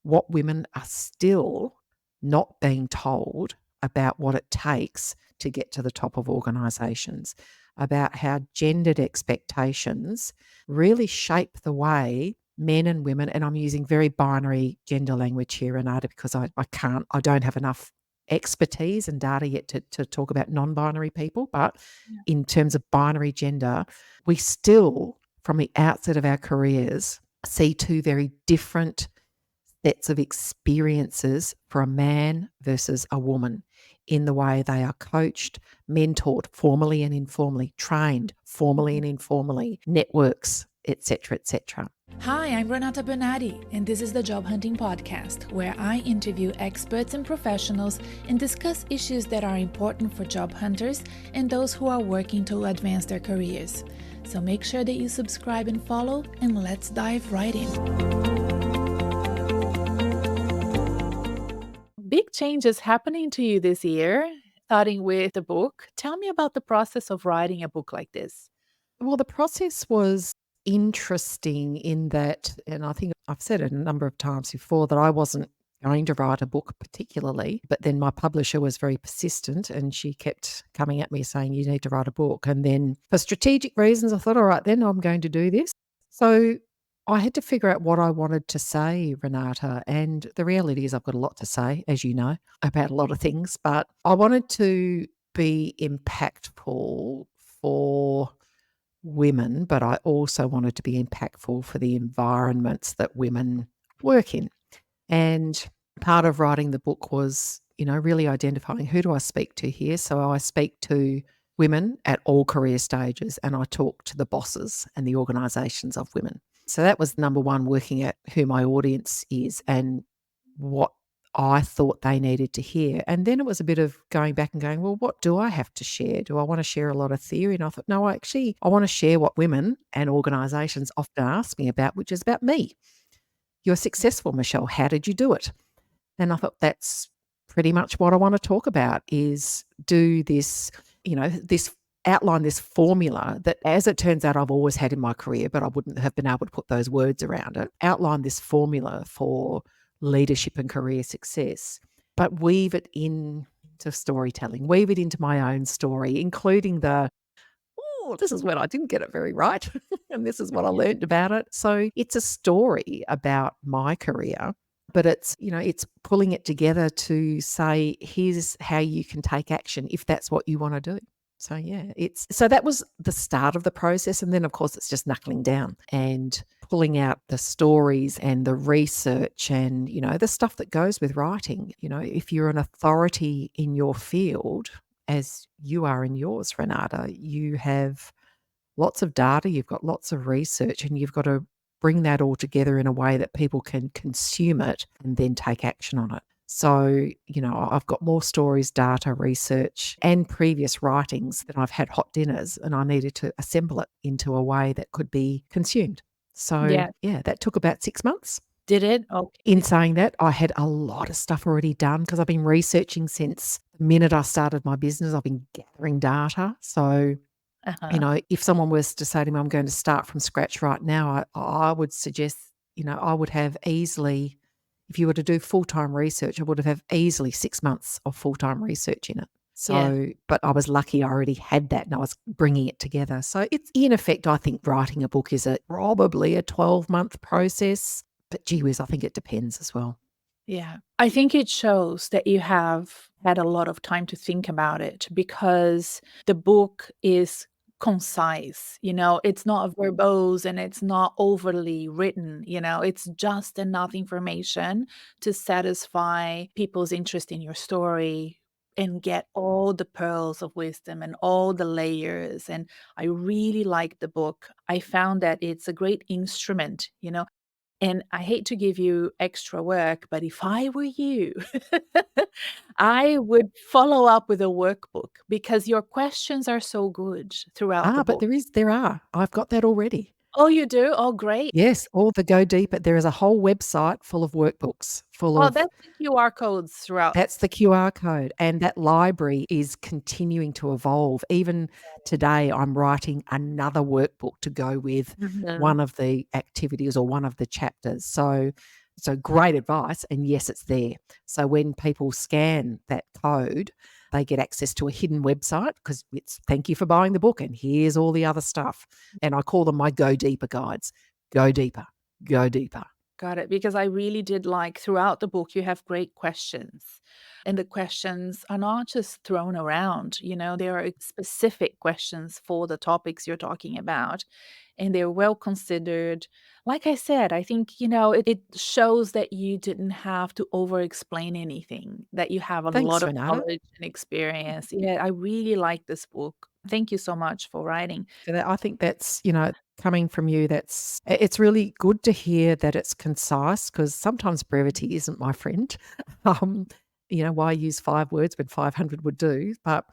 what women are still not being told about what it takes to get to the top of organisations, about how gendered expectations really shape the way men and women, and I'm using very binary gender language here, Renata, because I don't have enough expertise and data yet to talk about non-binary people. But Yeah. in terms of binary gender, we still, from the outset of our careers, see two very different sets of experiences for a man versus a woman in the way they are coached, mentored, formally and informally, trained, formally and informally, networks, etc., etc. Hi, I'm Renata Bernardi, and this is the Job Hunting Podcast, where I interview experts and professionals and discuss issues that are important for job hunters and those who are working to advance their careers. So make sure that you subscribe and follow, and let's dive right in. Big changes happening to you this year, starting with the book. Tell me about the process of writing a book like this. Well, the process was interesting in that, and I think I've said it a number of times before, that I wasn't going to write a book particularly, but then my publisher was very persistent and she kept coming at me saying, you need to write a book. And then for strategic reasons, I thought, all right, then I'm going to do this. So I had to figure out what I wanted to say, Renata. And the reality is I've got a lot to say, as you know, about a lot of things, but I wanted to be impactful for women, but I also wanted to be impactful for the environments that women work in. And part of writing the book was, really identifying who do I speak to here. So I speak to women at all career stages and I talk to the bosses and the organisations of women. So that was number one, working at who my audience is and what I thought they needed to hear. And then it was a bit of going back and going, well, what do I have to share? Do I want to share a lot of theory? And I thought, no, I want to share what women and organisations often ask me about, which is about me. You're successful, Michelle. How did you do it? And I thought that's pretty much what I want to talk about, is do this, this outline this formula that, as it turns out, I've always had in my career, but I wouldn't have been able to put those words around it. Outline this formula for leadership and career success, but weave it into storytelling, weave it into my own story, including this is when I didn't get it very right. And this is what I learned about it. So it's a story about my career, but it's pulling it together to say, here's how you can take action if that's what you want to do. So yeah, so that was the start of the process. And then of course it's just knuckling down and pulling out the stories and the research and, the stuff that goes with writing. If you're an authority in your field, as you are in yours, Renata, you have lots of data, you've got lots of research, and you've got to bring that all together in a way that people can consume it and then take action on it. So, I've got more stories, data, research, and previous writings that I've had hot dinners, and I needed to assemble it into a way that could be consumed. So, Yeah. yeah, that took about 6 months. Did it? Okay. In saying that, I had a lot of stuff already done because I've been researching since the minute I started my business. I've been gathering data. So, Uh-huh. if someone was to say to me, I'm going to start from scratch right now, I would suggest, I would have easily, if you were to do full-time research, I would have easily 6 months of full-time research in it. Yeah. So, but I was lucky I already had that and I was bringing it together. So it's, in effect, I think writing a book is probably a 12-month process, but gee whiz, I think it depends as well. Yeah. I think it shows that you have had a lot of time to think about it, because the book is concise. It's not verbose and it's not overly written. It's just enough information to satisfy people's interest in your story and get all the pearls of wisdom and all the layers. And I really like the book. I found that it's a great instrument. And I hate to give you extra work, but if I were you, I would follow up with a workbook, because your questions are so good throughout the But book. there are. I've got that already. Oh, you do? Oh, great. Yes, all the go deeper. There is a whole website full of workbooks, full Oh, of that's the QR codes throughout. that's the QR code, and that library is continuing to evolve. Even today, I'm writing another workbook to go with Mhm. one of the activities or one of the chapters. So So great advice. And yes, it's there. So when people scan that code, they get access to a hidden website because it's thank you for buying the book. And here's all the other stuff. And I call them my go deeper guides. Go deeper, go deeper. Got it. Because I really did like throughout the book, you have great questions. And the questions are not just thrown around, there are specific questions for the topics you're talking about. And they're well considered. Like I said, I think, it shows that you didn't have to over explain anything, that you have a lot Thanks, of Renata. knowledge and experience. Yeah, I really like this book. Thank you so much for writing. For that, I think that's, coming from you, it's really good to hear that it's concise because sometimes brevity isn't my friend. Um, why use 5 words when 500 would do? But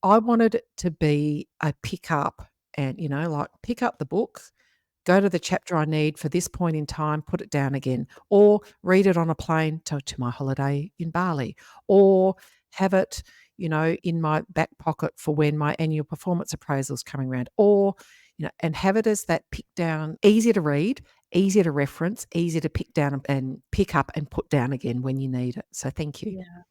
I wanted it to be a pick up and, like pick up the book, go to the chapter I need for this point in time, put it down again, or read it on a plane to my holiday in Bali, or have it, in my back pocket for when my annual performance appraisal is coming around, or, and have it as that pick down, easier to read, easier to reference, easier to pick down and pick up and put down again when you need it. So thank you. Yeah.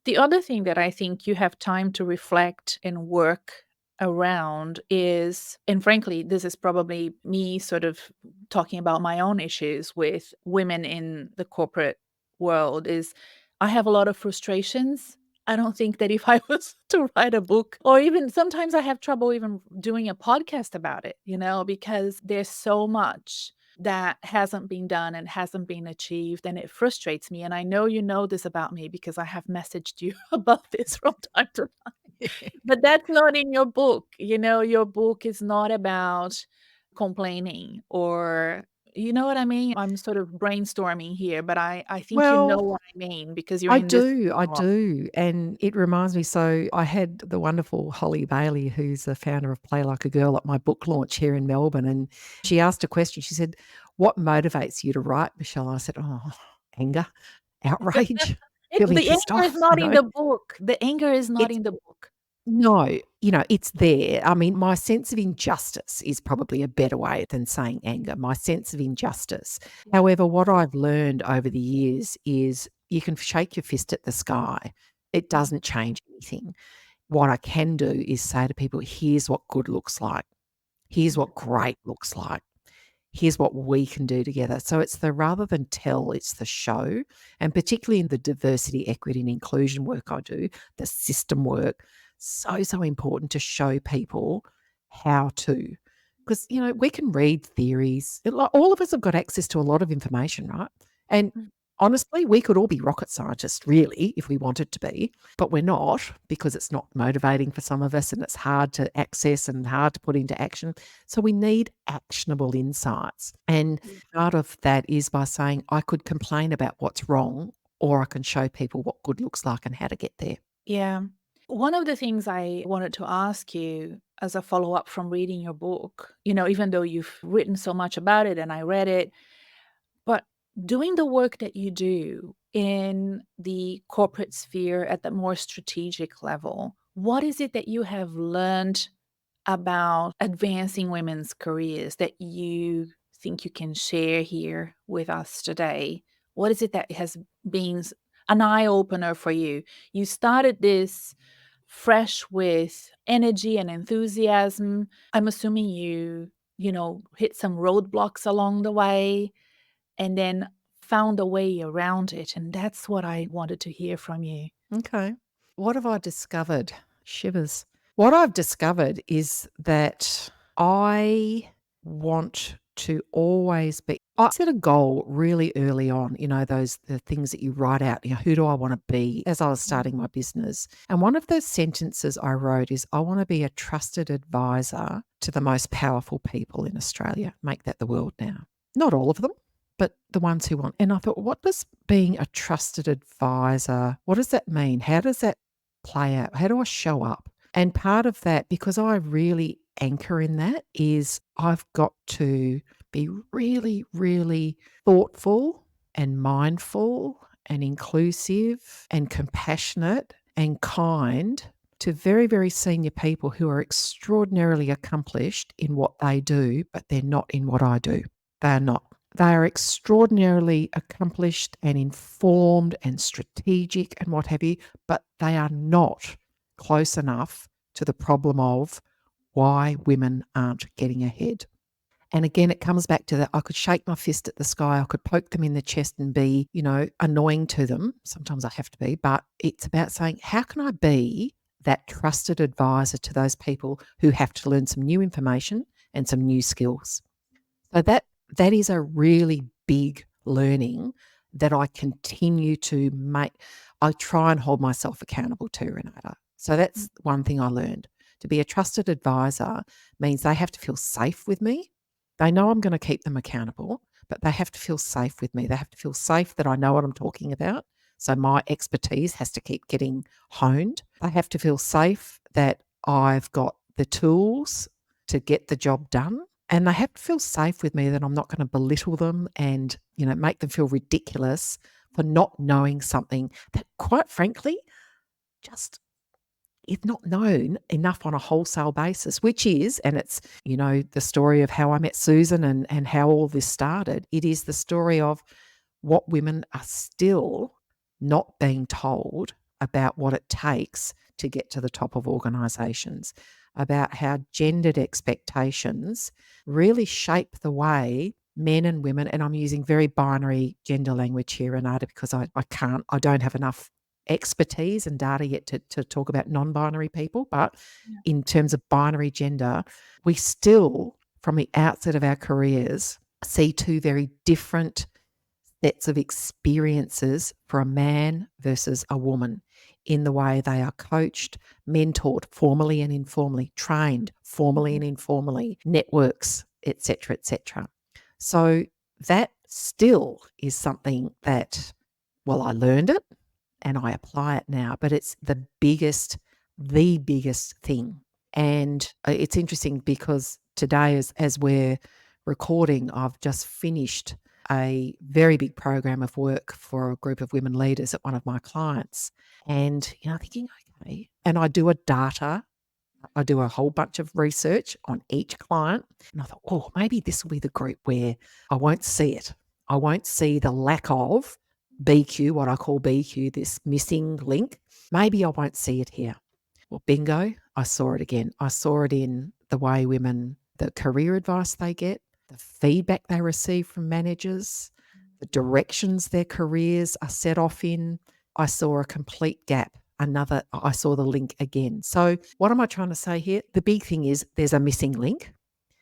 The other thing that I think you have time to reflect and work around is, and frankly, this is probably me sort of talking about my own issues with women in the corporate world, is I have a lot of frustrations. I don't think that if I was to write a book, or even sometimes I have trouble even doing a podcast about it, because there's so much that hasn't been done and hasn't been achieved, and it frustrates me. And I know you know this about me because I have messaged you about this from time to time. But that's not in your book. Your book is not about complaining, or you know what I mean? I'm sort of brainstorming here, but I think you know Well, what I mean because you're I in this do, I job. do, and it reminds me, so I had the wonderful Holly Bailey, who's the founder of Play Like a Girl, at my book launch here in Melbourne, and she asked a question. She said, "What motivates you to write, Michelle?" I said, "Oh, anger, outrage, feeling The pissed anger is off," not in the book. The anger is not It's in the book. no, it's there. I mean, my sense of injustice is probably a better way than saying anger, my sense of injustice. Yeah. However, what I've learned over the years is you can shake your fist at the sky. It Mhm. doesn't change anything. What I can do is say to people, here's what good looks like. Here's Mhm. what great looks like. Here's what we can do together. So it's the rather than tell, it's the show. And particularly in the diversity, equity, and inclusion work I do, the system work, so important to show people how to. Because, we can read theories. All of us have got access to a lot of information, right? And Mm. honestly, we could all be rocket scientists, really, if we wanted to be, but we're not because it's not motivating for some of us and it's hard to access and hard to put into action. So we need actionable insights. And Yeah. part of that is by saying, I could complain about what's wrong, or I can show people what good looks like and how to get there. Yeah. One of the things I wanted to ask you as a follow-up from reading your book, even though you've written so much about it and I read it, but doing the work that you do in the corporate sphere at the more strategic level, what is it that you have learned about advancing women's careers that you think you can share here with us today? What is it that has been an eye opener for you? You started this fresh with energy and enthusiasm. I'm assuming you hit some roadblocks along the way and then found a way around it. And that's what I wanted to hear from you. Okay. What have I discovered? Shivers. What I've discovered is that I want to always be. I set a goal really early on, the things that you write out, who do I want to be as I was Mm. starting my business. And one of those sentences I wrote is, I want to be a trusted advisor to the most powerful people in Australia. Make that the world now. Not all of them, but the ones who want. And I thought, what does being a trusted advisor, what does that mean? How does that play out? How do I show up? And part of that, because I really anchor in that, is I've got to be really, really thoughtful and mindful and inclusive and compassionate and kind to very, very senior people who are extraordinarily accomplished in what they do, but they're not in what I do. They are not. They are extraordinarily accomplished and informed and strategic and what have you, but they are not close enough to the problem of why women aren't getting ahead. And again, it comes back to that I could shake my fist at the sky, I could poke them in the chest and be, annoying to them. Sometimes I have to be, but it's about saying, how can I be that trusted advisor to those people who have to learn some new information and some new skills? So that is a really big learning that I continue to make. I try and hold myself accountable to, Renata. So that's one thing I learned. To be a trusted advisor means they have to feel safe with me. They know I'm going to keep them accountable, but they have to feel safe with me. They have to feel safe that I know what I'm talking about. So my expertise has to keep getting honed. They have to feel safe that I've got the tools to get the job done. And they have to feel safe with me that I'm not going to belittle them and, make them feel ridiculous for not knowing something that, quite frankly, just is not known enough on a wholesale basis, which is, and it's, the story of how I met Susan and how all this started. It is the story of what women are still not being told about what it takes to get to the top of organisations, about how gendered expectations really shape the way men and women, and I'm using very binary gender language here, Renata, because I don't have enough expertise and data yet to talk about non-binary people. But in terms of binary gender, we still, from the outset of our careers, see two very different sets of experiences for a man versus a woman in the way they are coached, mentored, formally and informally, trained, formally and informally, networks, etc., etc. So that still is something that, well, I learned it and I apply it now, but it's the biggest thing. And it's interesting because today, as we're recording, I've just finished a very big program of work for a group of women leaders at one of my clients. And, thinking, okay, and I do a whole bunch of research on each client. And I thought, oh, maybe this will be the group where I won't see it. I won't see the lack of BQ, what I call BQ, this missing link. Maybe I won't see it here. Well, bingo, I saw it again. I saw it in the way women, the career advice they get, the feedback they receive from managers, the directions their careers are set off in. I saw a complete gap. I saw the link again. So what am I trying to say here? The big thing is there's a missing link.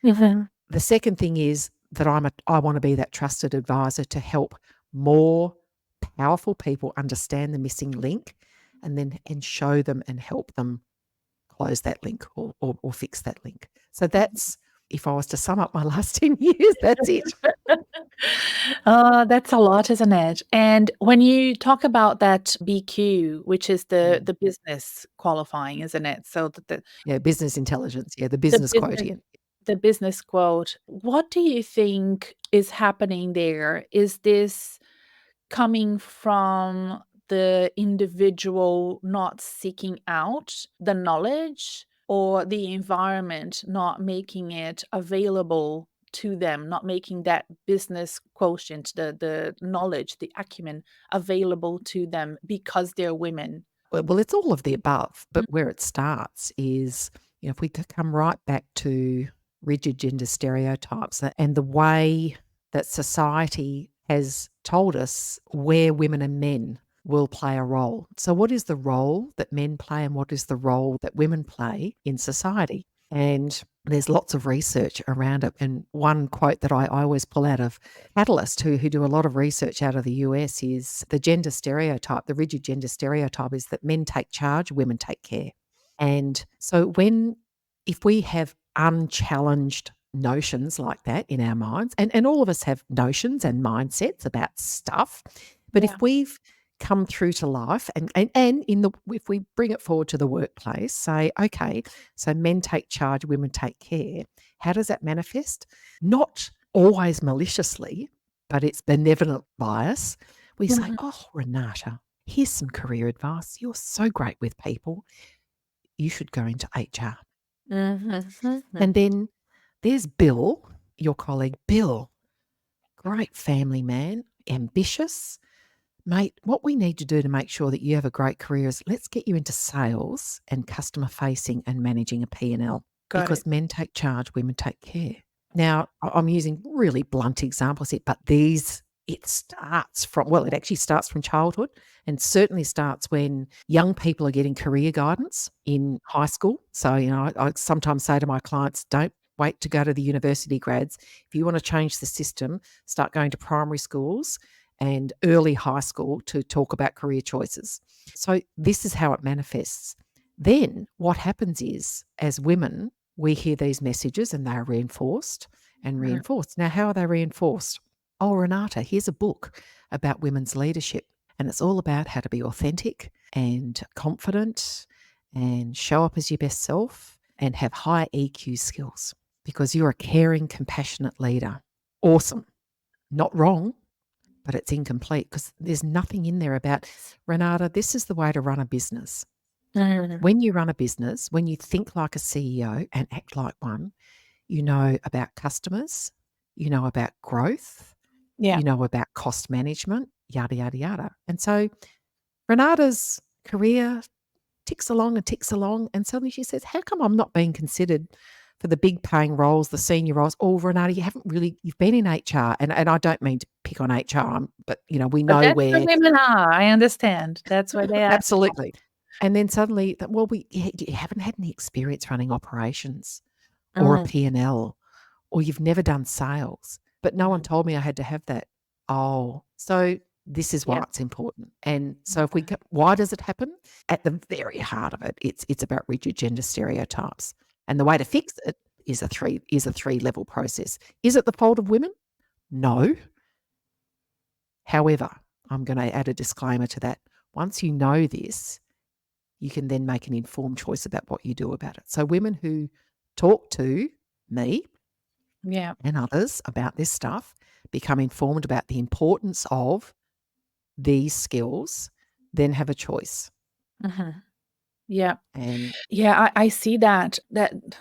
Mm-hmm. The second thing is that I want to be that trusted advisor to help more powerful people understand the missing link and show them and help them close that link or fix that link. So that's, if I was to sum up my last 10 years, that's it. That's a lot, isn't it? And when you talk about that BQ, which is the business qualifying, isn't it? So the Yeah, business intelligence. Yeah, the the business business quotient. the business quote, what do you think is happening there? Is this coming from the individual not seeking out the knowledge, or the environment not making it available to them, not making that business quotient, the knowledge, the acumen available to them because they're women? Well, it's all of the above, but where it starts is, if we could come right back to rigid gender stereotypes and the way that society has told us where women and men will play a role. So what is the role that men play and what is the role that women play in society? And there's lots of research around it. And one quote that I always pull out of Catalyst, who do a lot of research out of the US, is the gender stereotype, the rigid gender stereotype is that men take charge, women take care. And so if we have unchallenged notions like that in our minds, and all of us have notions and mindsets about stuff, but Yeah. if we've come through to life and if we bring it forward to the workplace, say, okay, so men take charge, women take care. How does that manifest? Not always maliciously, but it's benevolent bias. We say, Mhm. oh, Renata, here's some career advice. You're so great with people. You should go into HR. Mhm. And then there's Bill, your colleague, Bill. great family man, ambitious. Mate, what we need to do to make sure that you have a great career is let's get you into sales and customer facing and managing a P&L, Got because it. men take charge, women take care. Now, I'm using really blunt examples here, but it starts from, well, it actually starts from childhood and certainly starts when young people are getting career guidance in high school. So, I sometimes say to my clients, don't wait to go to the university grads. If you want to change the system, start going to primary schools and early high school to talk about career choices. So this is how it manifests. Then what happens is, as women, we hear these messages and they are reinforced and Mhm. reinforced. Now, how are they reinforced? Oh, Renata, here's a book about women's leadership. And it's all about how to be authentic and confident and show up as your best self and have high EQ skills because you're a caring, compassionate leader. Awesome. Not wrong, but it's incomplete because there's nothing in there about, Renata, this is the way to run a business. Mhm. When you run a business, when you think like a CEO and act like one, you know about customers, you know about growth, Yeah. you know about cost management, yada, yada, yada. And so Renata's career ticks along and ticks along. And suddenly she says, how come I'm not being considered for the big paying roles, the senior roles? Oh, Renata, you've been in HR. And I don't mean to pick on HR, but we But know that's where where. women are. I understand. That's where they are. Absolutely. And then suddenly, well, you haven't had any experience running operations or a Mhm. P&L, or you've never done sales, but no one Mhm. told me I had to have that. Oh, so this is why Yeah. it's important. And so Mhm. why does it happen? At the very heart of it, it's about rigid gender stereotypes. And the way to fix it is a three-level process. Is it the fault of women? No. However, I'm going to add a disclaimer to that. Once you know this, you can then make an informed choice about what you do about it. So women who talk to me Yeah. and others about this stuff become informed about the importance of these skills, then have a choice. Mhm. Yeah. And Yeah, I see that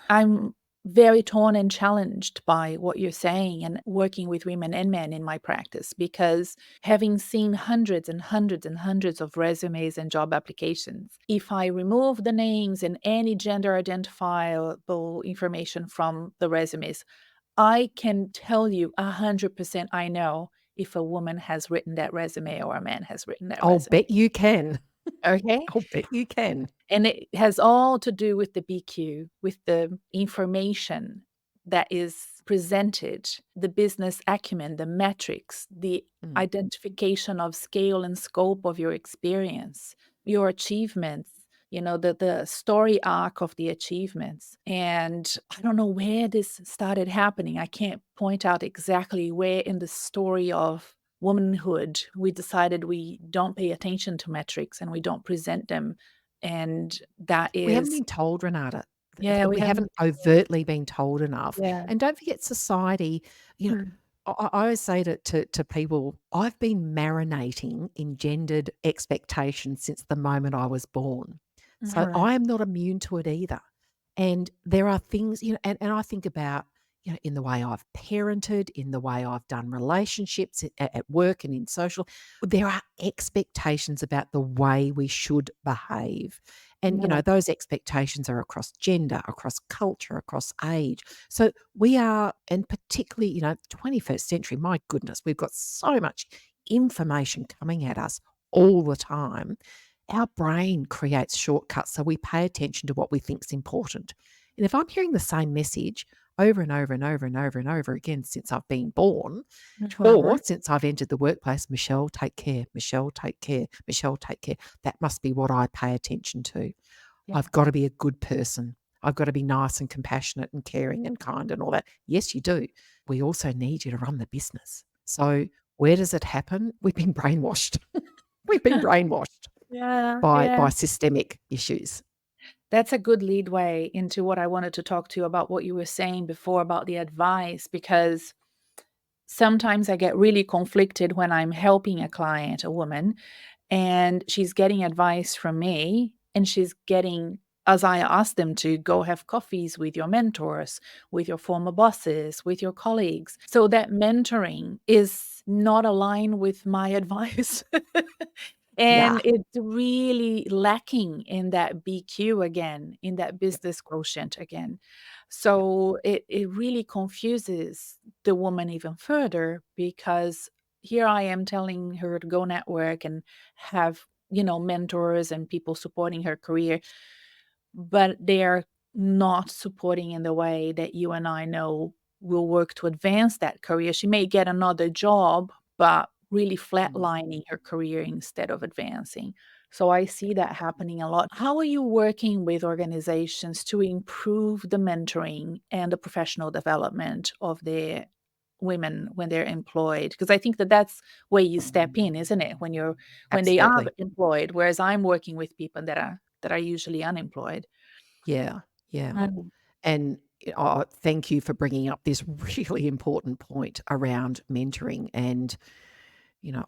I'm very torn and challenged by what you're saying and working with women and men in my practice because having seen hundreds and hundreds and hundreds of resumes and job applications, if I remove the names and any gender identifiable information from the resumes, I can tell you 100% I know if a woman has written that resume or a man has written that I'll resume. bet you can. Okay? I'll bet you can. And it has all to do with the BQ, with the information that is presented, the business acumen, the metrics, the Mm. identification of scale and scope of your experience, your achievements, the story arc of the achievements. And I don't know where this started happening. I can't point out exactly where in the story of womanhood we decided we don't pay attention to metrics and we don't present them, and that We haven't is been told, Renata. yeah, we We haven't. haven't overtly been told enough. Yeah. And don't forget society, you know, Mm. I always say to people, I've been marinating in gendered expectations since the moment I was born. So Mhm. I am not immune to it either. And there are things, and I think about, in the way I've parented, in the way I've done relationships at work and in social, there are expectations about the way we should behave. And, Yeah. those expectations are across gender, across culture, across age. So we are, and particularly, 21st century, my goodness, we've got so much information coming at us all the time. Our brain creates shortcuts, so we pay attention to what we think is important. And if I'm hearing the same message over and over and over and over and over again since I've been born, or Mhm. since I've entered the workplace, Michelle, take care, Michelle, take care, Michelle, take care, that must be what I pay attention to. Yeah. I've got to be a good person. I've got to be nice and compassionate and caring and kind and all that. Yes, you do. We also need you to run the business. So where does it happen? We've been brainwashed. We've been brainwashed Yeah, by yeah. systemic issues. That's a good leadway into what I wanted to talk to you about what you were saying before about the advice, because sometimes I get really conflicted when I'm helping a client, a woman, and she's getting advice from me and she's getting as I asked them to go have coffees with your mentors, with your former bosses, with your colleagues. So that mentoring is not aligned with my advice. Yeah, And it's really lacking in that BQ again, in that yep, business quotient again. yep, So it really confuses the woman even further, because here I am telling her to go network and have, mentors and people supporting her career, but they're not supporting in the way that you and I know will work to advance that career. She may get another job, but really mm, flatlining her career instead of advancing. So I see that happening a lot. How are you working with organizations to improve the mentoring and the professional development of their women when they're employed? Because I think that that's where you step in, isn't it? When they are absolutely. employed, whereas I'm working with people that are usually unemployed. Yeah, yeah. Mm. And thank you for bringing up this really important point around mentoring. And,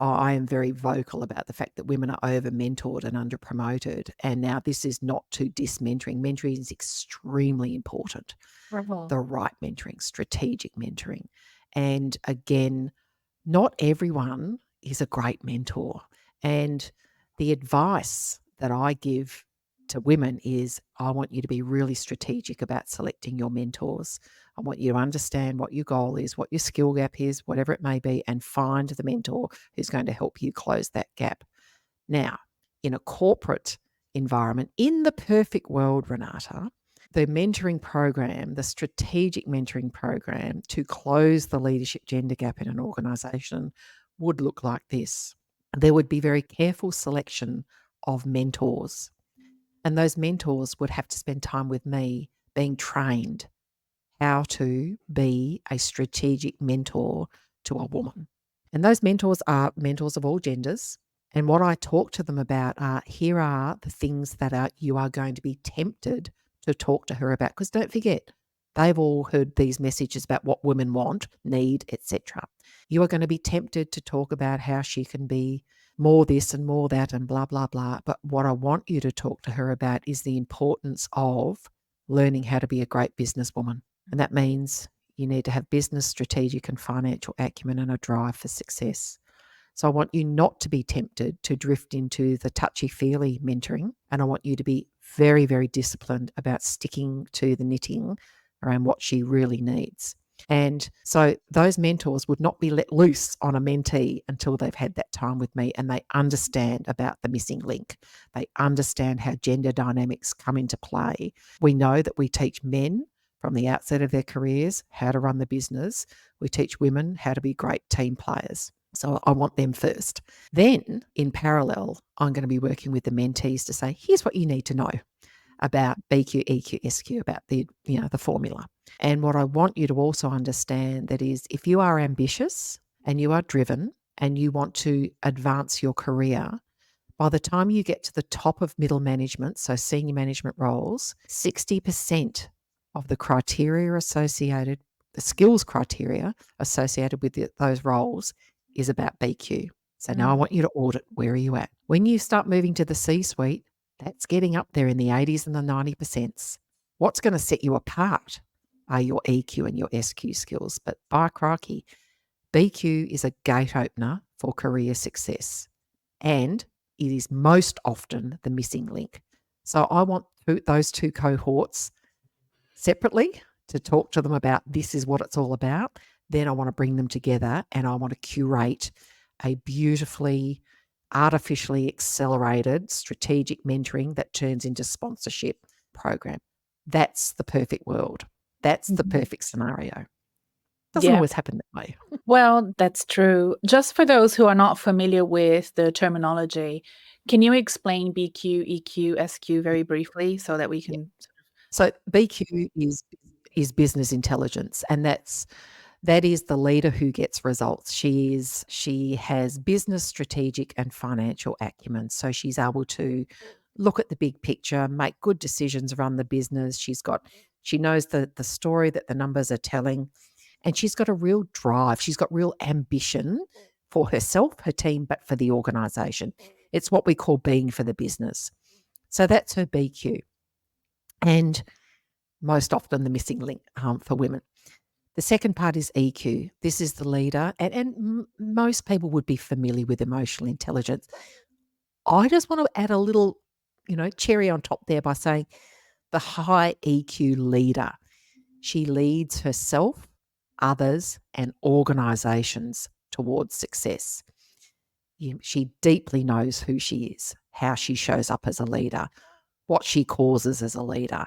I am very vocal about the fact that women are over mentored and under promoted. And now this is not to diss mentoring. Mentoring is extremely important. Mhm. The right mentoring, strategic mentoring. And again, not everyone is a great mentor. And the advice that I give to women is I want you to be really strategic about selecting your mentors. I want you to understand what your goal is, what your skill gap is, whatever it may be, and find the mentor who's going to help you close that gap. Now, in a corporate environment, in the perfect world, Renata, the mentoring program, the strategic mentoring program to close the leadership gender gap in an organization would look like this. There would be very careful selection of mentors, and those mentors would have to spend time with me being trained how to be a strategic mentor to a woman. And those mentors are mentors of all genders. And what I talk to them about are here are the things that you are going to be tempted to talk to her about. Because don't forget, they've all heard these messages about what women want, need, etc. You are going to be tempted to talk about how she can be more this and more that and blah, blah, blah. But what I want you to talk to her about is the importance of learning how to be a great businesswoman. And that means you need to have business, strategic, and financial acumen and a drive for success. So I want you not to be tempted to drift into the touchy-feely mentoring. And I want you to be very, very disciplined about sticking to the knitting around what she really needs. And so those mentors would not be let loose on a mentee until they've had that time with me and they understand about the missing link. They understand how gender dynamics come into play. We know that we teach men from the outset of their careers how to run the business. We teach women how to be great team players. So I want them first. Then, in parallel, I'm going to be working with the mentees to say, here's what you need to know about BQ, EQ, SQ, about the formula. And what I want you to also understand that is if you are ambitious and you are driven and you want to advance your career, by the time you get to the top of middle management, so senior management roles, 60% of the criteria associated, the skills criteria associated with those roles is about BQ. So now I Mm. want you to audit where are you at. When you start moving to the C suite, that's getting up there in the 80s and the 90%. What's going to set you apart are your EQ and your SQ skills. But by crikey, BQ is a gate opener for career success. And it is most often the missing link. So I want those two cohorts separately to talk to them about this is what it's all about. Then I want to bring them together and I want to curate a beautifully, artificially accelerated strategic mentoring that turns into sponsorship program. That's the perfect world. That's the Mhm. perfect scenario. Doesn't Yeah. always happen that way. Well, that's true. Just for those who are not familiar with the terminology, can you explain BQ, EQ, SQ very briefly so that we Yeah. can. So BQ is business intelligence, and that is the leader who gets results. She has business, strategic, and financial acumen. So she's able to look at the big picture, make good decisions, run the business. She knows the story that the numbers are telling, and she's got a real drive. She's got real ambition for herself, her team, but for the organization. It's what we call being for the business. So that's her BQ. and most often the missing link for women. The second part is EQ. This is the leader, and most people would be familiar with emotional intelligence. I just want to add a little, cherry on top there by saying the high EQ leader. She leads herself, others, and organizations towards success. She deeply knows who she is, how she shows up as a leader, what she causes as a leader.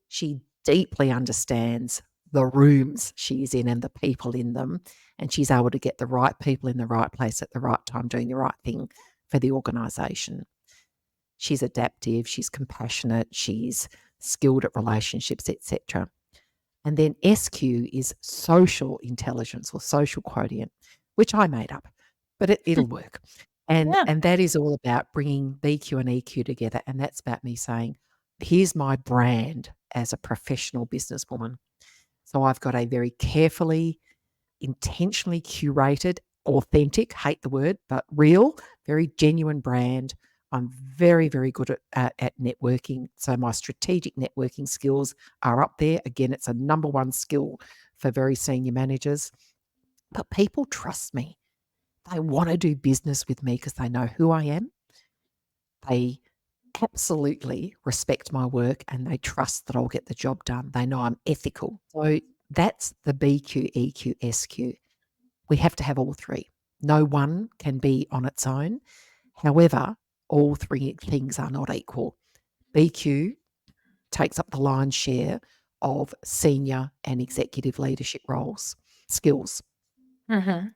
She deeply understands the rooms she's in and the people in them, and she's able to get the right people in the right place at the right time, doing the right thing for the organisation. She's adaptive, she's compassionate, she's skilled at relationships, etc. And then SQ is social intelligence or social quotient, which I made up, but it'll work. And Yeah. that is all about bringing BQ and EQ together. And that's about me saying, here's my brand as a professional businesswoman. So I've got a very carefully, intentionally curated, authentic, hate the word, but real, very genuine brand. I'm very, very good at networking. So my strategic networking skills are up there. Again, it's a number one skill for very senior managers. But people trust me. They want to do business with me because they know who I am. They absolutely respect my work and they trust that I'll get the job done. They know I'm ethical. So that's the BQ, EQ, SQ. We have to have all three. No one can be on its own. However, all three things are not equal. BQ takes up the lion's share of senior and executive leadership roles, skills. Mhm.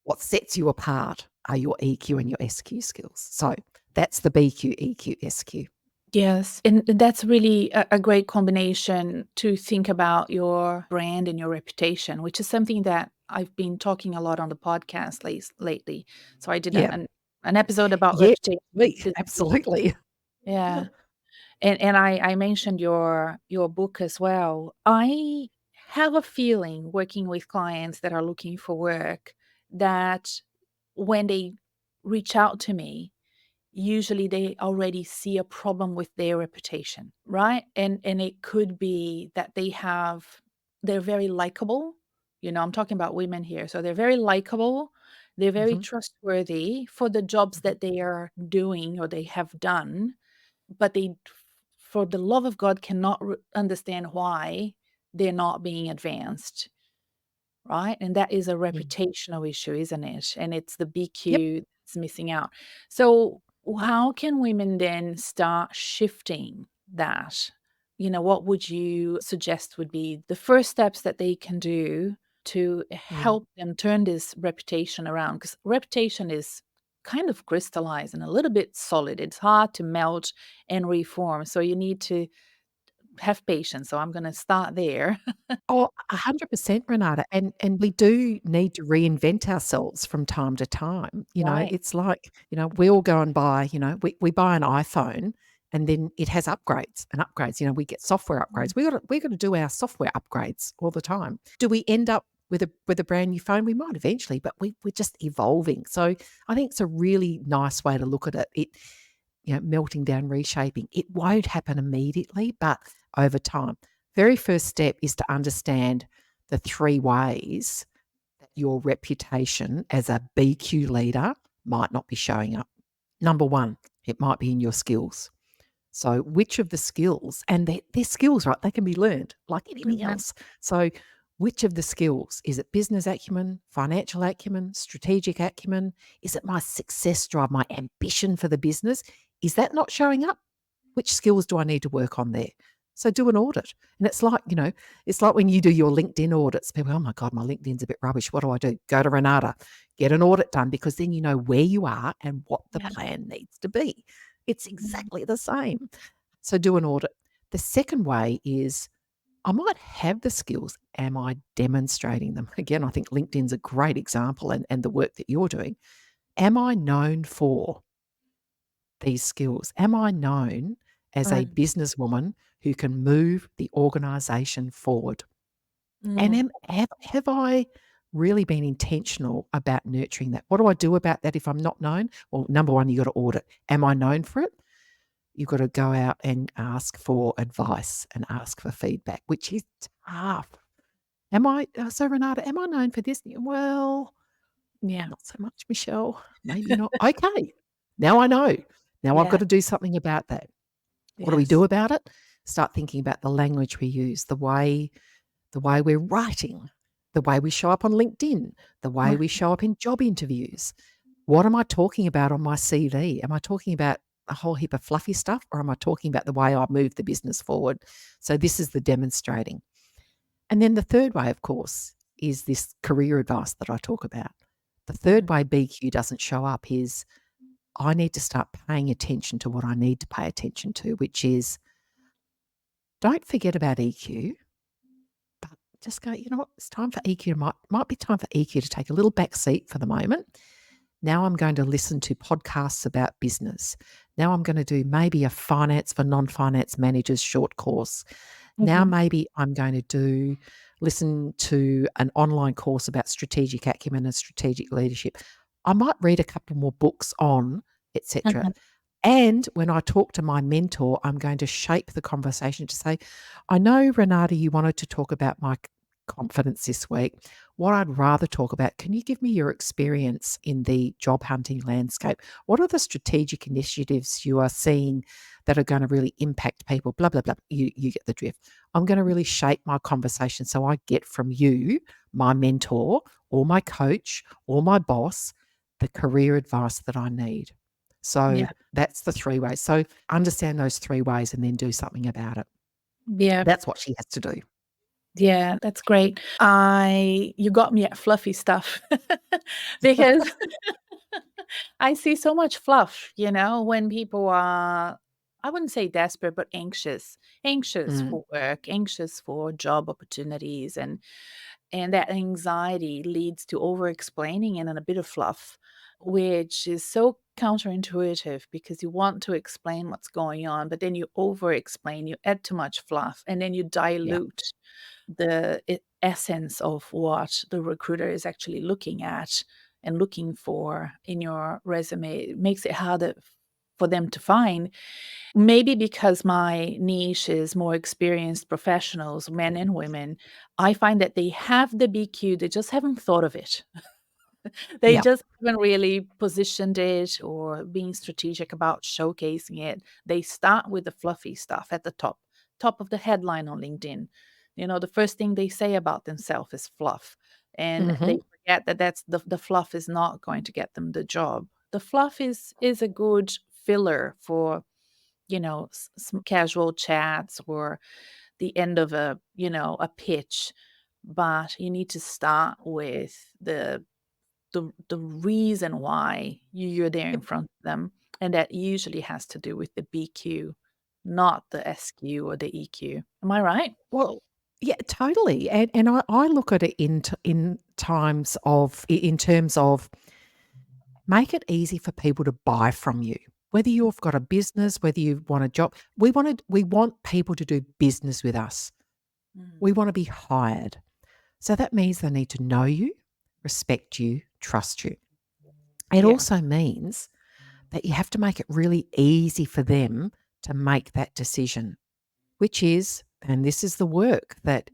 What sets you apart are your EQ and your SQ skills. So that's the BQ, EQ, SQ. Yes, and that's really a great combination to think about your brand and your reputation, which is something that I've been talking a lot on the podcast lately. So I did Yeah. an episode about Yeah, reputation me, this week. absolutely. Yeah. And I mentioned your book as well. I have a feeling working with clients that are looking for work that when they reach out to me, usually they already see a problem with their reputation, right? And it could be that they're very likable. I'm talking about women here. So they're very likable, they're very Mhm, trustworthy for the jobs mhm. that they are doing or they have done, but they, for the love of God, cannot understand why they're not being advanced, right? And that is a Yeah. reputational issue, isn't it? And it's the Yep. BQ that's missing out. So, how can women then start shifting that? What would you suggest would be the first steps that they can do to Mm. help them turn this reputation around? Because reputation is kind of crystallized and a little bit solid. It's hard to melt and reform. So, you need to have patience. So, I'm going to start there. Oh, 100%, Renata, and we do need to reinvent ourselves from time to time. Right. It's like, we all go and buy, we buy an iPhone and then it has upgrades and upgrades. We get software upgrades. We got to do our software upgrades all the time. Do we end up with a brand new phone? We might eventually, but we're just evolving. So I think it's a really nice way to look at it. Melting down, reshaping. It won't happen immediately, but over time. Very first step is to understand the three ways that your reputation as a BQ leader might not be showing up. Number one, it might be in your skills. So, which of the skills, and they're skills, right? They can be learned like anything Mhm. else. So, which of the skills? Is it business acumen, financial acumen, strategic acumen? Is it my success drive, my ambition for the business? Is that not showing up? Which skills do I need to work on there? So do an audit. And it's like when you do your LinkedIn audits, people, oh my God, my LinkedIn's a bit rubbish. What do I do? Go to Renata, get an audit done because then you know where you are and what the Yeah. plan needs to be. It's Mhm. exactly the same. So do an audit. The second way is I might have the skills. Am I demonstrating them? Again, I think LinkedIn's a great example and the work that you're doing. Am I known for these skills? Am I known as a Right. businesswoman who can move the organization forward? And Mm. have I really been intentional about nurturing that? What do I do about that if I'm not known? Well, number one, you got to audit. Am I known for it? you've got to go out and ask for advice and ask for feedback, which is tough. So Renata, am I known for this? Well, Yeah. not so much, Michelle. Maybe not. Okay. Now I know. Now I've got Yeah. to do something about that. What do we do Yes. about it? Start thinking about the language we use, the way we're writing, the way we show up on LinkedIn, the way Mm. we show up in job interviews. What am I talking about on my CV? Am I talking about a whole heap of fluffy stuff, or am I talking about the way I move the business forward? So this is the demonstrating. And then the third way, of course, is this career advice that I talk about. The third Mm. way BQ doesn't show up is I need to start paying attention to what I need to pay attention to, which is don't forget about EQ, but just go, you know what, it's time for EQ. Might be time for EQ to take a little back seat for the moment. Now I'm going to listen to podcasts about business. Now I'm going to do maybe a finance for non-finance managers short course. Now Mhm. maybe I'm going to listen to an online course about strategic acumen and strategic leadership. I might read a couple more books on, etc. Mhm. And when I talk to my mentor, I'm going to shape the conversation to say, I know, Renata, you wanted to talk about my confidence this week. What I'd rather talk about, can you give me your experience in the job hunting landscape? What are the strategic initiatives you are seeing that are going to really impact people? Blah, blah, blah. You get the drift. I'm going to really shape my conversation so I get from you, my mentor, or my coach, or my boss, the career advice that I need. So Yeah. that's the 3 ways. So understand those 3 ways and then do something about it. Yeah. That's what she has to do. Yeah, that's great. You got me at fluffy stuff because I see so much fluff, when people are, I wouldn't say desperate, but anxious. Anxious Mm, for work, anxious for job opportunities, and that anxiety leads to over explaining and then a bit of fluff, which is so counterintuitive because you want to explain what's going on, but then you over explain, you add too much fluff, and then you yeah. dilute the essence of what the recruiter is actually looking at and looking for in your resume. It makes it harder for them to find. Maybe because my niche is more experienced professionals, men and women, I find that they have the BQ, they just haven't thought of it. They Yeah. just haven't really positioned it or being strategic about showcasing it. They start with the fluffy stuff at the top of the headline on LinkedIn. The first thing they say about themselves is fluff. And they Mhm. forget that the fluff is not going to get them the job. The fluff is a good filler for, some casual chats or the end of a pitch. But you need to start with the reason why you're there in Yep. front of them, and that usually has to do with the BQ, not the SQ or the EQ. Am I right? Well, yeah, totally. And I look at it in times of in terms of make it easy for people to buy from you. Whether you've got a business, whether you want a job, we want people to do business with us. Mm. We want to be hired. So that means they need to know you, respect you, trust you. It Yeah. also means that you have to make it really easy for them to make that decision, which is, and this is the work that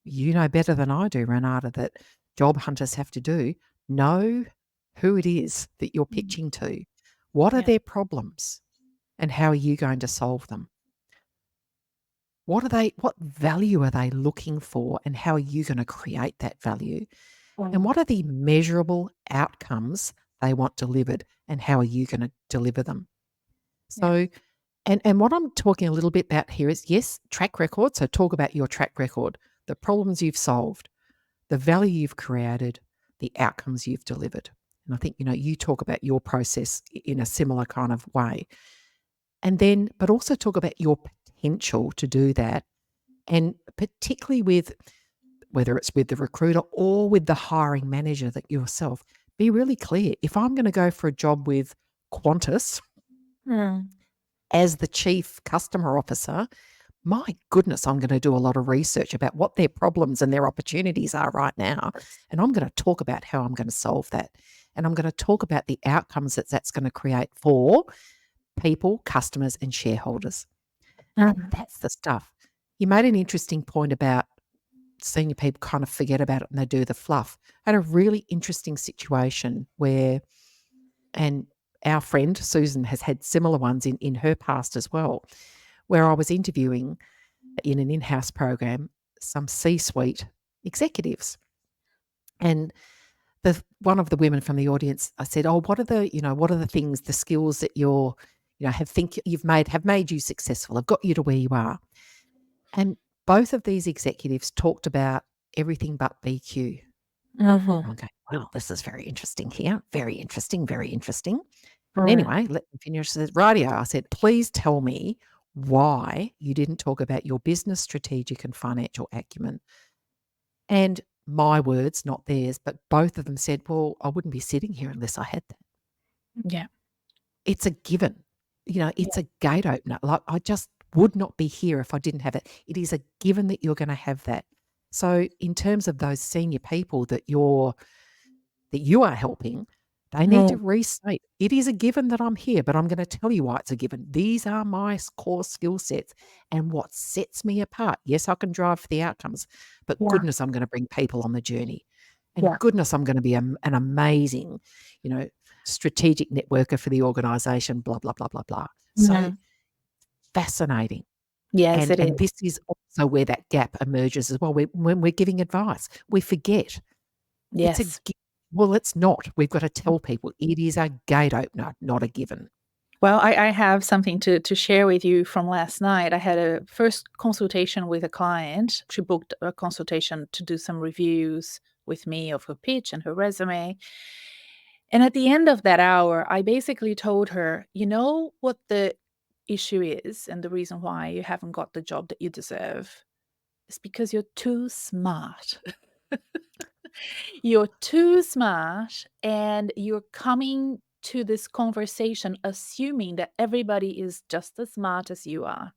you know better than I do, Renata, that job hunters have to do, know who it is that you're Mm. pitching to. What are Yeah. their problems and how are you going to solve them? What value are they looking for and how are you going to create that value? And Mm. what are the measurable outcomes they want delivered and how are you going to deliver them? Yeah. So, and what I'm talking a little bit about here is, yes, track record. So talk about your track record, the problems you've solved, the value you've created, the outcomes you've delivered. And I think, you talk about your process in a similar kind of way. And then, but also talk about your potential to do that. And particularly with whether it's with the recruiter or with the hiring manager that yourself, be really clear. If I'm going to go for a job with Qantas Mm. as the chief customer officer, my goodness, I'm going to do a lot of research about what their problems and their opportunities are right now. And I'm going to talk about how I'm going to solve that. And I'm going to talk about the outcomes that that's going to create for people, customers, and shareholders. And Mhm. that's the stuff. You made an interesting point about senior people kind of forget about it and they do the fluff. I had a really interesting situation where, and our friend Susan has had similar ones in her past as well, where I was interviewing in an in-house program some C-suite executives. And one of the women from the audience, I said, "Oh, what are the things, the skills that have made you successful, have got you to where you are?" And both of these executives talked about everything but BQ. Mhm. I'm going, "Well, this is very interesting here. Very interesting, very interesting." And Right. anyway, let me finish. She said, "Radio." I said, "Please tell me why you didn't talk about your business, strategic, and financial acumen." And my words, not theirs, but both of them said, "Well, I wouldn't be sitting here unless I had that." Yeah. It's a given. Yeah. It's a gate opener. Like, I just would not be here if I didn't have it. It is a given that you're gonna have that. So, in terms of those senior people that you are helping, they need to Mm. restate, "It is a given that I'm here, but I'm gonna tell you why it's a given. These are my core skill sets and what sets me apart. Yes, I can drive for the outcomes, but Yeah. goodness, I'm gonna bring people on the journey. And Yeah. goodness, I'm gonna be an amazing, you know, strategic networker for the organization, blah, blah, blah, blah, blah." So Mhm. fascinating. Yes, And it is. this is also where that gap emerges as well. When we're giving advice, we forget. It's a Yes. gi Well, it's not. We've got to tell people it is a gate opener, not a given. Well, I have something to share with you from last night. I had a first consultation with a client. She booked a consultation to do some reviews with me of her pitch and her resume. And at the end of that hour, I basically told her, you know what the issue is, and the reason why you haven't got the job that you deserve is because you're too smart. You're too smart, and you're coming to this conversation assuming that everybody is just as smart as you are,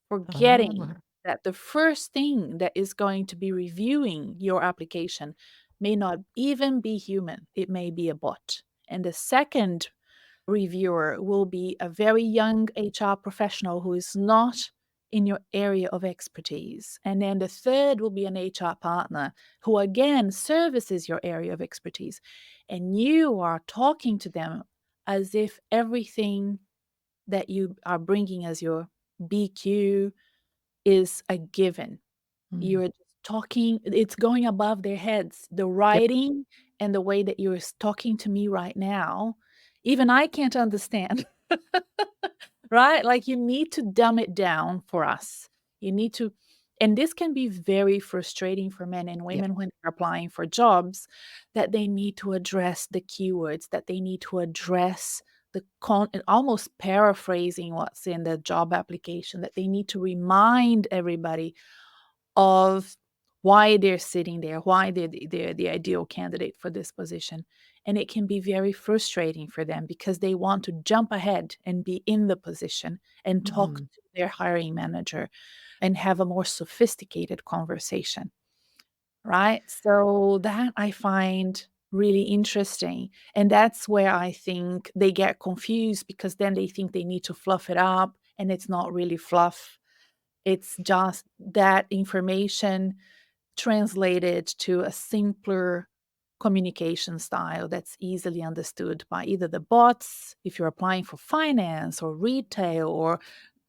forgetting Ah, that the first thing that is going to be reviewing your application may not even be human, it may be a bot. And the second reviewer will be a very young HR professional who is not in your area of expertise. And then the third will be an HR partner who, again, services your area of expertise. And you are talking to them as if everything that you are bringing as your BQ is a given. mm, You're just talking, it's going above their heads. The yep, writing and the way that you're talking to me right now, even I can't understand, right? Like, you need to dumb it down for us. You need to, and this can be very frustrating for men and yep, women when they're applying for jobs, that they need to address the keywords, that they need to address almost paraphrasing what's in the job application, that they need to remind everybody of why they're sitting there, why they're the ideal candidate for this position. And it can be very frustrating for them because they want to jump ahead and be in the position and talk mm, to their hiring manager and have a more sophisticated conversation, right? So that I find really interesting. And that's where I think they get confused because then they think they need to fluff it up, and it's not really fluff. It's just that information translated to a simpler communication style that's easily understood by either the bots, if you're applying for finance or retail or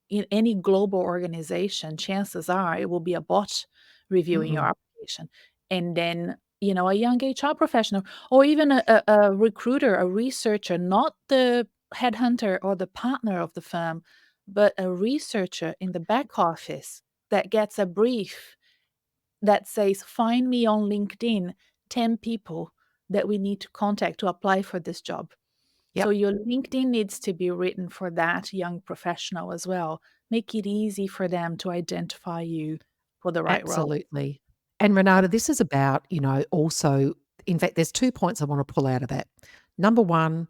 in any global organization, chances are it will be a bot reviewing your mm, application. And then, a young HR professional or even a recruiter, a researcher, not the headhunter or the partner of the firm, but a researcher in the back office that gets a brief that says, find me on LinkedIn 10 people that we need to contact to apply for this job. So yep. your LinkedIn needs to be written for that young professional as well. Make it easy for them to identify you for the right role. Absolutely. And Renata, this is about, also, in fact, there's 2 points I want to pull out of that. Number 1,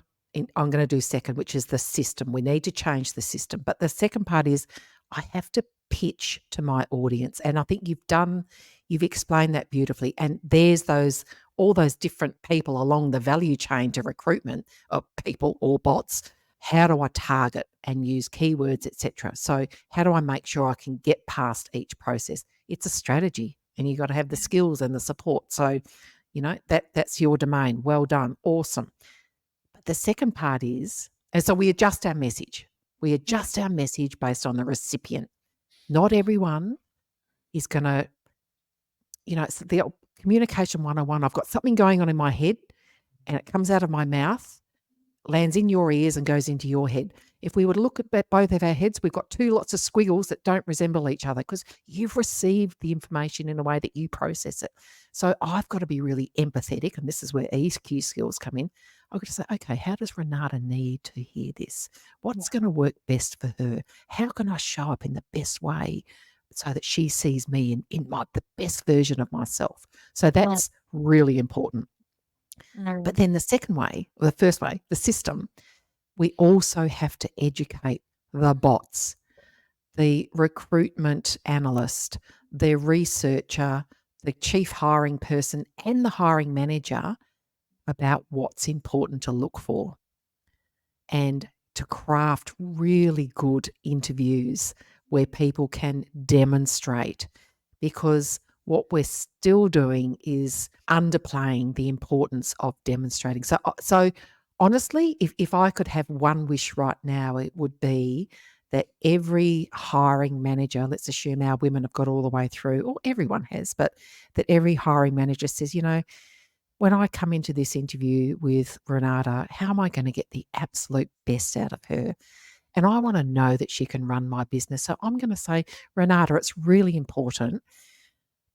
I'm gonna do second, which is the system. We need to change the system. But the second part is I have to pitch to my audience. And I think you've explained that beautifully. And there's all those different people along the value chain to recruitment of people or bots how do I target and use keywords, etc.? So how do I make sure I can get past each process? It's a strategy, and you got to have the skills and the support. So, that's your domain. Well done. Awesome. But the second part is, and so we adjust our message. We Yeah. adjust our message based on the recipient. Not everyone is going to, it's the communication 101. I've got something going on in my head and it comes out of my mouth, lands in your ears and goes into your head. If we were to look at both of our heads, we've got two lots of squiggles that don't resemble each other because you've received the information in a way that you process it. So I've got to be really empathetic, and this is where EQ skills come in. I've got to say, okay, how does Renata need to hear this? Yeah. What's going to work best for her? How can I show up in the best way so that she sees me in the best version of myself? So Mm, that's really important. But mm, then the second way, or the first way, the system, we also have to educate the bots, the recruitment analyst, the researcher, the chief hiring person, and the hiring manager about what's important to look for and to craft really good interviews where people can demonstrate, because what we're still doing is underplaying the importance of demonstrating. So honestly, if I could have one wish right now, it would be that every hiring manager, let's assume our women have got all the way through, or everyone has, but that every hiring manager says, when I come into this interview with Renata, how am I going to get the absolute best out of her? And I want to know that she can run my business. So I'm going to say, Renata, it's really important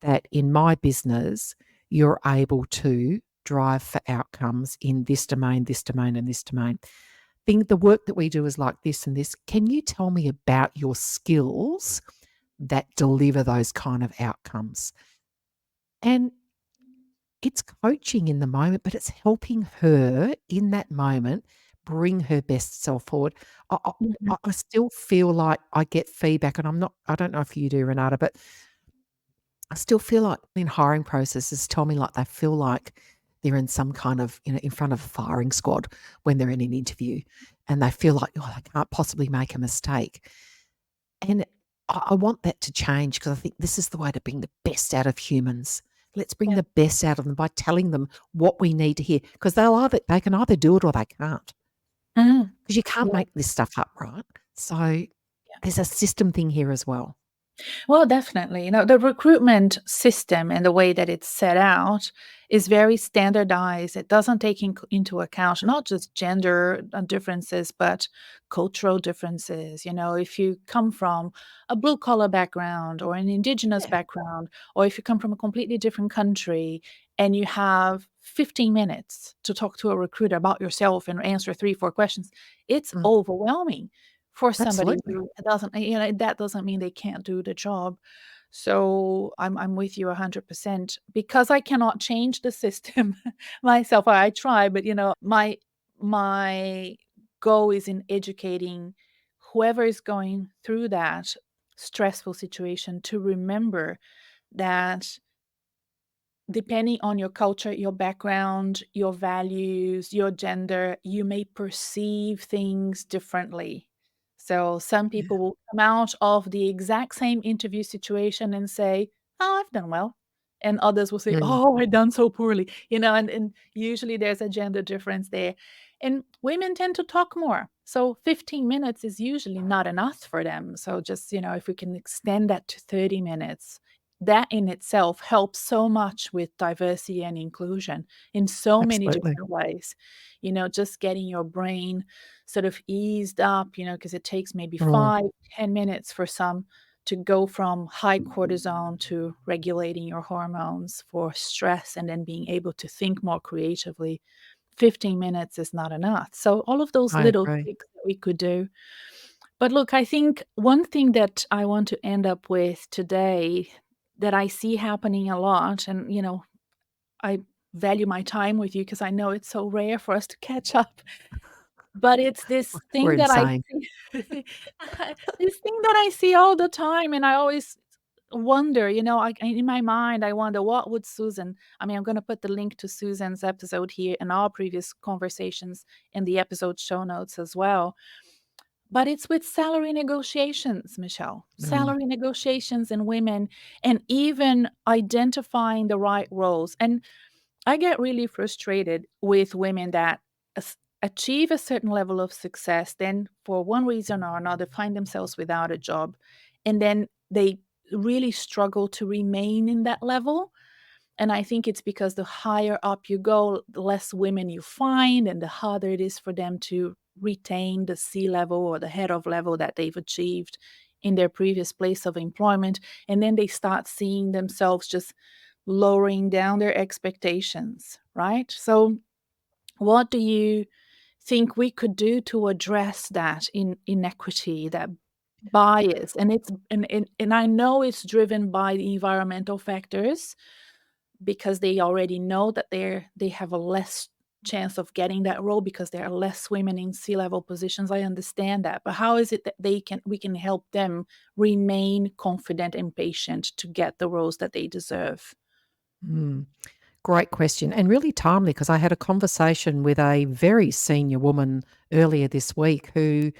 that in my business, you're able to drive for outcomes in this domain, this domain, and this domain. Think the work that we do is like this and this. Can you tell me about your skills that deliver those kind of outcomes? And it's coaching in the moment, but it's helping her in that moment bring her best self forward. I, I, mhm. I still feel like I get feedback, and I don't know if you do, Renata, but I still feel like in hiring processes tell me like they feel like they're in some kind of, in front of a firing squad when they're in an interview, and they feel like, oh, they can't possibly make a mistake. And I want that to change because I think this is the way to bring the best out of humans. Let's bring Yeah. the best out of them by telling them what we need to hear, because they can either do it or they can't, Mhm. because you can't Yeah. make this stuff up, right? So there's a system thing here as well. Well, definitely. The recruitment system and the way that it's set out is very standardized. It doesn't take into account not just gender differences, but cultural differences. If you come from a blue collar background or an indigenous Yeah. background, or if you come from a completely different country and you have 15 minutes to talk to a recruiter about yourself and answer 3, 4 questions, it's Mm, overwhelming for somebody absolutely. who doesn't that doesn't mean they can't do the job. So I'm with you 100% because I cannot change the system myself. I try, but my goal is in educating whoever is going through that stressful situation to remember that depending on your culture, your background, your values, your gender, you may perceive things differently. So some Yeah. people will come out of the exact same interview situation and say, "Oh, I've done well." And others will say, Mm, "Oh, I've done so poorly." And usually there's a gender difference there. And women tend to talk more. So 15 minutes is usually not enough for them. So just, if we can extend that to 30 minutes, that in itself helps so much with diversity and inclusion in so many absolutely. different ways. Just getting your brain sort of eased up, because it takes maybe Mm, 5, 10 minutes for some to go from high cortisol to regulating your hormones for stress and then being able to think more creatively. 15 minutes is not enough. So all of those I little agree. tricks that we could do. But look, I think one thing that I want to end up with today that I see happening a lot, and I value my time with you because I know it's so rare for us to catch up. But it's this We're thing that I insane. see this thing that I see all the time, and I always wonder, in my mind, I wonder what would Susan, I mean, I'm going to put the link to Susan's episode here and our previous conversations in the episode show notes as well. But it's with salary negotiations, Michelle. Mm, Salary negotiations and women, and even identifying the right roles. And I get really frustrated with women that achieve a certain level of success, then for one reason or another find themselves without a job, and then they really struggle to remain in that level. And I think it's because the higher up you go, the less women you find, and the harder it is for them to retain the C level or the head of level that they've achieved in their previous place of employment. And then they start seeing themselves just lowering down their expectations, right? So, what do you think we could do to address that inequity, that bias? And and I know it's driven by the environmental factors, because they already know that they have a less chance of getting that role because there are less women in C-level positions. I understand that, but how is it that we can help them remain confident and patient to get the roles that they deserve? mm. Great question, and really timely because I had a conversation with a very senior woman earlier this week who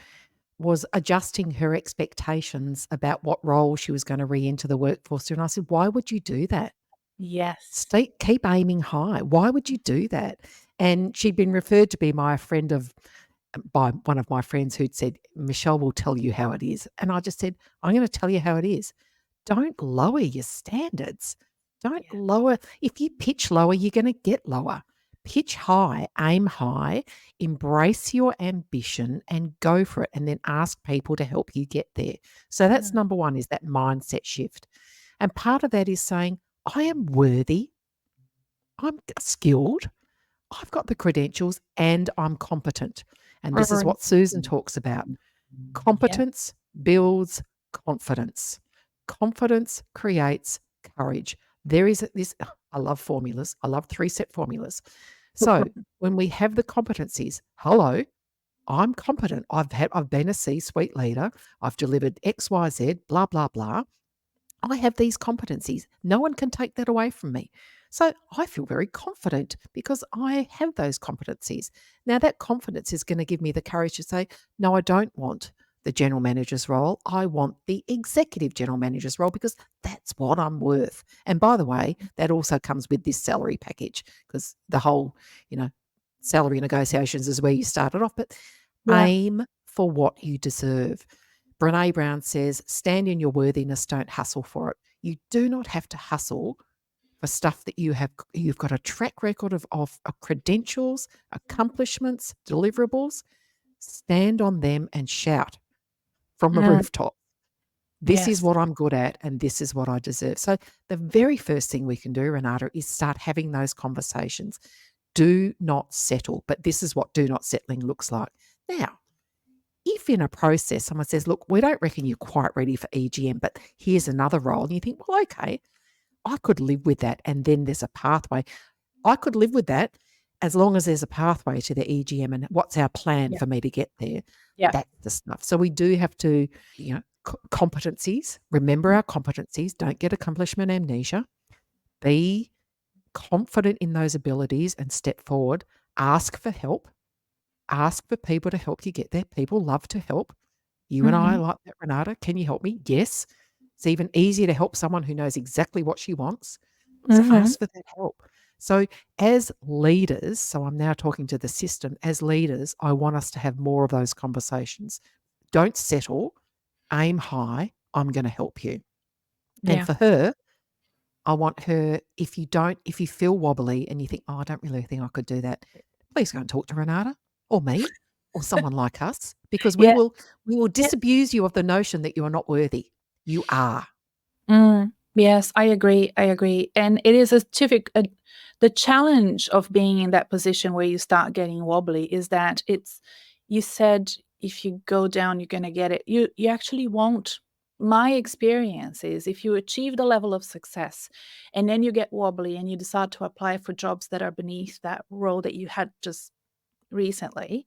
was adjusting her expectations about what role she was going to re-enter the workforce to. And I said, "Why would you do that? Yes. Keep aiming high. Why would you do that?" And she'd been referred to be my friend of by one of my friends who'd said, "Michelle will tell you how it is." And I just said, "I'm going to tell you how it is. Don't lower your standards. Don't Yeah. lower. If you pitch lower, you're going to get lower. Pitch high, aim high, embrace your ambition and go for it. And then ask people to help you get there." So that's Mm. number one, is that mindset shift. And part of that is saying, I am worthy, I'm skilled, I've got the credentials, and I'm competent. And this is Right. what Susan talks about. Yeah. Competence builds confidence. Confidence creates courage. There is this, I love formulas. I love three-step formulas. So when we have the competencies, hello, I'm competent. I've been a C-suite leader. I've delivered X, Y, Z, blah, blah, blah. I have these competencies. No one can take that away from me. So I feel very confident because I have those competencies. Now, that confidence is going to give me the courage to say, no, I don't want the general manager's role. I want the executive general manager's role because that's what I'm worth. And by the way, that also comes with this salary package because the whole, you know, salary negotiations is where you started off. But Yeah. aim for what you deserve. Brene Brown says, stand in your worthiness, don't hustle for it. You do not have to hustle for stuff that you've got a track record of credentials, accomplishments, deliverables. Stand on them and shout from the Mm. rooftop. This is Yes. what I'm good at and this is what I deserve. So the very first thing we can do, Renata, is start having those conversations. Do not settle. But this is what do not settling looks like. Now, if in a process someone says, look, we don't reckon you're quite ready for EGM, but here's another role, and you think, well, okay, I could live with that. And then there's a pathway. I could live with that as long as there's a pathway to the EGM and what's our plan Yeah. for me to get there. Yeah. That's the stuff. So we do have to, competencies, remember our competencies, don't get accomplishment amnesia, be confident in those abilities and step forward, ask for help. Ask for people to help you get there. People love to help. You and I Mhm. like that, Renata. Can you help me? Yes. It's even easier to help someone who knows exactly what she wants. So Mhm. ask for that help. So as leaders, so I'm now talking to the system, as leaders, I want us to have more of those conversations. Don't settle, aim high. I'm going to help you. And Yeah. for her, I want her, if you feel wobbly and you think, oh, I don't really think I could do that, please go and talk to Renata or me or someone like us, because we Yeah. will Yeah. disabuse you of the notion that you are not worthy. You are. Mm. Yes, I agree. I agree. And it is a typical the challenge of being in that position where you start getting wobbly is that it's you said if you go down, you're gonna get it. You actually won't. My experience is if you achieve the level of success and then you get wobbly and you decide to apply for jobs that are beneath that role that you had just recently,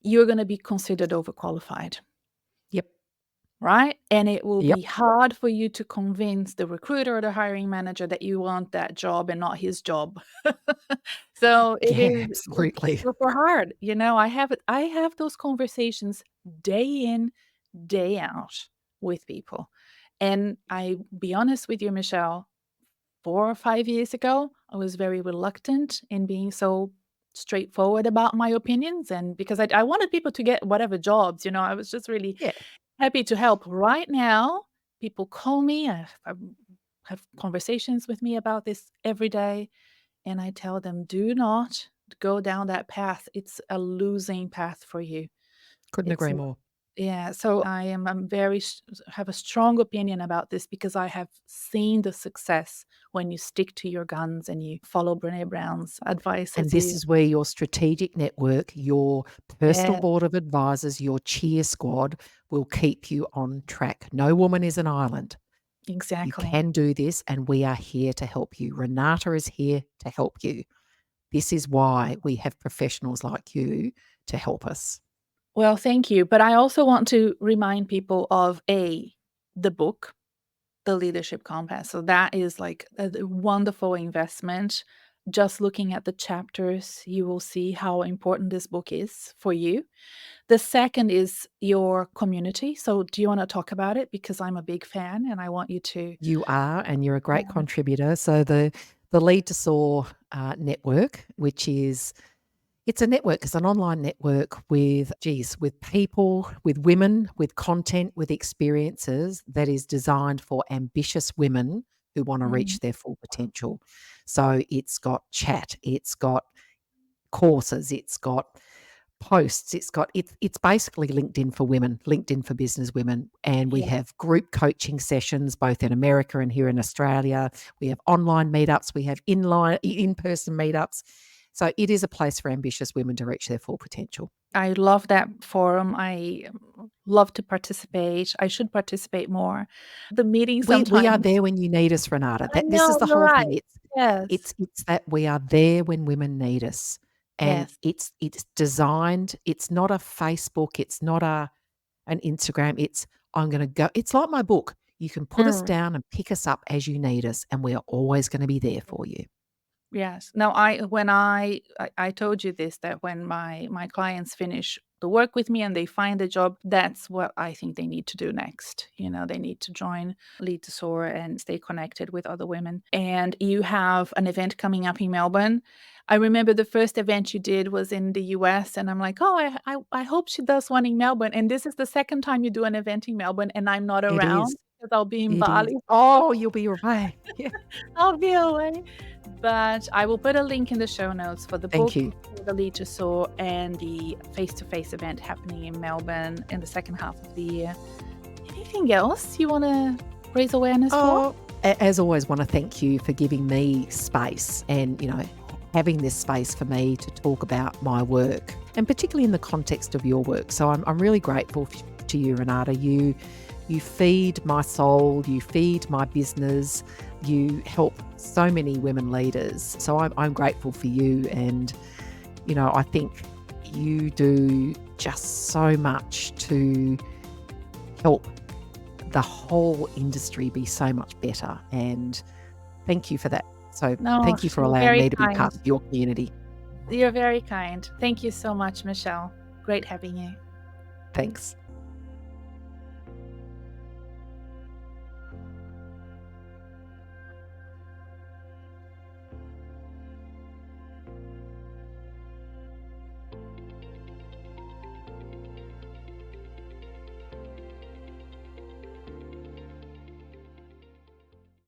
you're gonna be considered overqualified. Yep. right? And it will Yep. be hard for you to convince the recruiter or the hiring manager that you want that job and not his job. So Yeah, it's absolutely. super hard. I have those conversations day in, day out with people. And I be honest with you, Michelle, 4 or 5 years ago, I was very reluctant in being so straightforward about my opinions, and because I wanted people to get whatever jobs, I was just really Yeah, happy to help. Right now, people call me, have conversations with me about this every day, and I tell them, "Do not go down that path. It's a losing path for you." couldn't It's agree n more. Yeah, so I'm very have a strong opinion about this because I have seen the success when you stick to your guns and you follow Brené Brown's advice And as this you. is where your strategic network, your personal Yeah, board of advisors, your cheer squad will keep you on track. No woman is an island. You exactly. can do this, and we are here to help you. Renata is here to help you. This is why we have professionals like you to help us. Well, thank you, but I also want to remind people of the book, The Leadership Compass. So that is like a wonderful investment. Just looking at the chapters, you will see how important this book is for you. The second is your community. So do you wanna talk about it? Because I'm a big fan and I want you to. You are, and you're a great Yeah. contributor. So the Lead to Soar network, which is it's a network, it's an online network with people, with women, with content, with experiences that is designed for ambitious women who want to Mm, reach their full potential. So it's got chat, it's got courses, it's got posts, it's basically LinkedIn for women, LinkedIn for business women. And we yeah. have group coaching sessions both in America and here in Australia. We have online meetups, we have in-person meetups. So it is a place for ambitious women to reach their full potential. I love that forum. I love to participate. I should participate more. The meeting We are sometimes. there when you need us, Renata. I This is know, the you're whole right. thing. Yes. It's that we are there when women need us. And Yes. it's designed, it's not a Facebook, it's not an Instagram. I'm gonna go it's like my book. You can put us Mm. down and pick us up as you need us, and we are always gonna be there for you. Yes. No, I told you this, that when my clients finish the work with me and they find a job, that's what I think they need to do next. They need to join Lead to Soar and stay connected with other women. And you have an event coming up in Melbourne. I remember the first event you did was in the US, and I'm like, oh, I hope she does one in Melbourne. And this is the second time you do an event in Melbourne, and I'm not It is. around because I'll be in It is. Bali. Oh, you'll be away. Yeah. I'll be away. But I will put a link in the show notes for the Thank book, you. for the Lead to Soar, and the face-to-face event happening in Melbourne in the second half of the year. Anything else you wanna raise awareness for? Oh, as always, want to thank you for giving me space and, having this space for me to talk about my work, and particularly in the context of your work. So I'm really grateful to you, Renata. You feed my soul, you feed my business, you help so many women leaders. So I'm grateful for you. And, I think you do just so much to help the whole industry be so much better. And thank you for that. So No, thank you for you're allowing very me to be kind. part of your community. You're very kind. Thank you so much, Michelle. Great having you. Thanks.